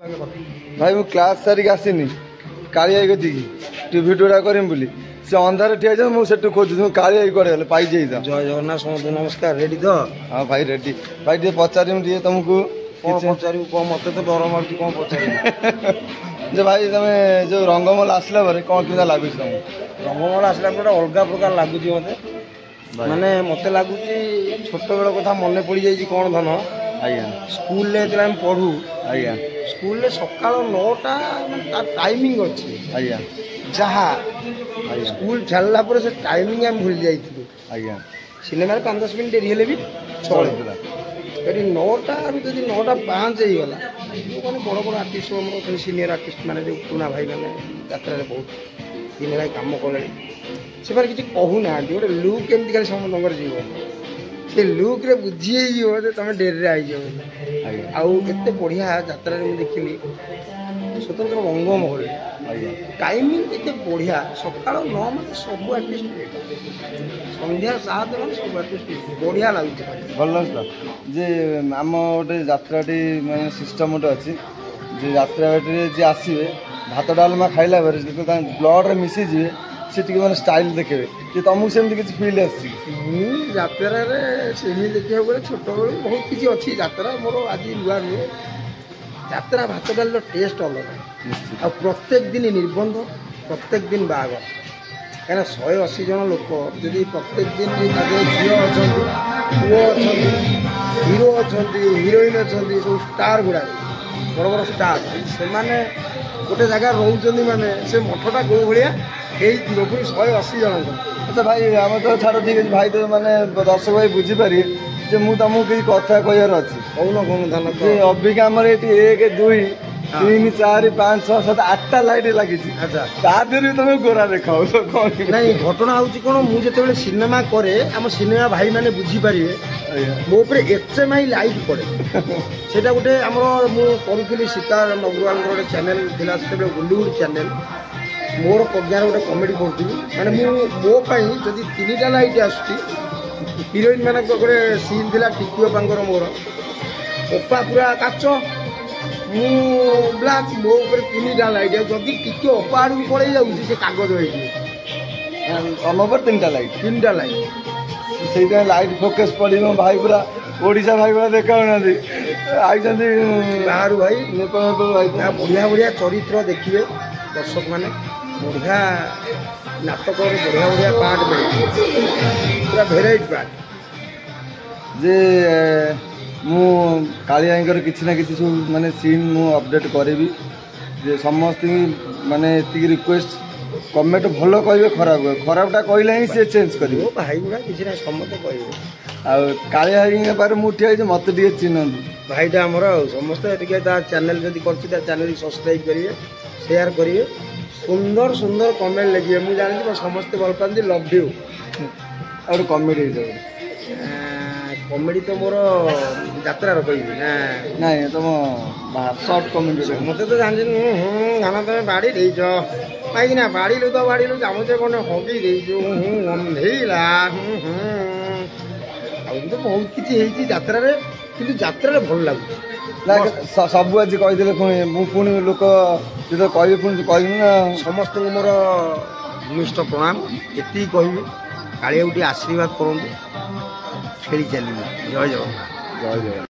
भाई मु क्लास सारिक आसनी कालिया कति टीवी टूरा करम बोली से अंधार ठिया जा मु सेटु खोजु कालिया करे पाई जाई ता। जय जगन्नाथ समस्त नमस्कार। रेडी तो? हां भाई रेडी। भाई जे पचारिम दिए तुमको कोन पचारिउ को मते तो डर मारती कोन पचारिउ जे भाई तमे जो रंगमल आसला बारे कोन किना लागु छ? रंगमल आसला पर अलगा प्रकार लागु छी मते माने मते लागु छी छोट बेल कथा मने पड़ी जाई छी कोन धन आया स्कूल ले तला हम पढू आया स्कूल ले सकाळ 9टा टाइमिंग अछि आया जहा स्कूल छाड़ला पर से टाइमिंग हम भूल जाई थी आया सिनेमा 5-10 मिनिट देरी हेले भी चले एटी 9टा जदि 9टा 5 हो गला माने बड़ बड़ आर्टिस्ट हमरो सीनियर आर्टिस्ट माने जो पुना भाई माने यात्रा रे बहुत दिन लाई काम करले से बार किछि कहू ना गोटे लुक केमति खाली समंदर जीव से लुक रे बुझी हो जे तमे डेर रे आई जाओ आउ एते बढ़िया यात्रा रे देखिली स्वतंत्र रंगमहल टाइमिंग केते बढ़िया सकाळ 9 माने सब आर्टिस्ट संध्या 7 माने सब आर्टिस्ट बढ़िया लागुଛି भल जे आम गोटे यात्राटी माने सिस्टम गोटे अच्छी जे यात्राटी जे आसवे भात डालमा खाइला बेले ब्लड रे मिसी जीवे से मैंने स्टाइल देखे कि तुमको सेमती किसी फील यात्रा सेमी देखा गले छोट बेलू बहुत किसी अच्छी यात्रा मोर आज नुआ नुहे यात्रा भात डाल टेस्ट अलग आ प्रत्येक दिन निबंध प्रत्येक दिन बागर कहीं 180 जन लोक जदि प्रत्येक दिन झील अच्छा पुओ अच्छा हिरो अच्छा हिरोइन अच्छा सब स्टार गुड़ा बड़ बड़ स्टार से गोटे जगह रोच माने से मठटा गो भाया पूरी 180 जन। अच्छा भाई आम तो छाड़ ठीक है भाई तो मैंने दर्शक भाई बुझीपारे जे मु तुमको किसी कथा कहर अच्छी कौन कौन धान अबिका आम 1 2 3 4 5 6 7 8टा लाइट लगी तुम गोरा देखा नहीं घटना हूँ कौन मुझे सिनेमा करे आम सिनेमा भाई मैंने बुझीपारे मो HMI लाइट पड़े से गोटे आम करी सीतार अग्रवाल गोटे चैनल थी बॉलीवुड चैनल मोर प्रज्ञान गोटे कमेडी करी मैंने मोपाई जदि 3टा लाइट आसुची हिरोइन मान गोटे सीन थी टिकुआ पांगर मोर ओपा पूरा काच मु ब्लाक मो 3टा लाइट जदि टिके ओपा आड़ पड़े जाऊँगी से कागज हो 3टा लाइट से लाइट फोकस पड़ी भाई पूरा ओडिशा भाई पूरा देखा आई बाहर भाई बढ़िया बढ़िया चरित्र देखिए दर्शक माने बढ़िया नाटक बढ़िया बढ़िया पार्ट मिले पूरा भेराइट पार्ट जे मु कालियाईकर किसी ना किसी सब माने सीन मु अपडेट करेबी जे समस्त माने एति रिक्वेस्ट कमेंट भलो कहिबे खराबटा कहले ही से चेंज करिवो भाई गुडा किसी ना समस्त कहिबे आ कालियाई पारे मु ठिया जे मते दिए चिन्हन भाईटा हमर समस्त टिके ता चैनल जदी करछि ता चैनल सब्सक्राइब करिवे शेयर करिवे सुंदर सुंदर कमेंट लिखिए मुझे जानी समस्त भल पाती लव यू और कमेडी कमेडी तो मोर यात्रा कही ना तुम सर्ट कमेडी मत तो जानी गाना तुम बाड़ी देच कहीं बाड़ू तो बाड़ू चामचे कौन हकी देचु गंधेला तो बहुत किसी यात्रा कि यात्रा भल लगे सब आज कहीदे पुणी लोक जो कहे पुणी कहू ना समस्त मोर भूमिष्ठ प्रणाम ये कह कालिया गोटे आशीर्वाद करूँ खेली चलिए। जय जगन्नाथ। जय जगन्नाथ।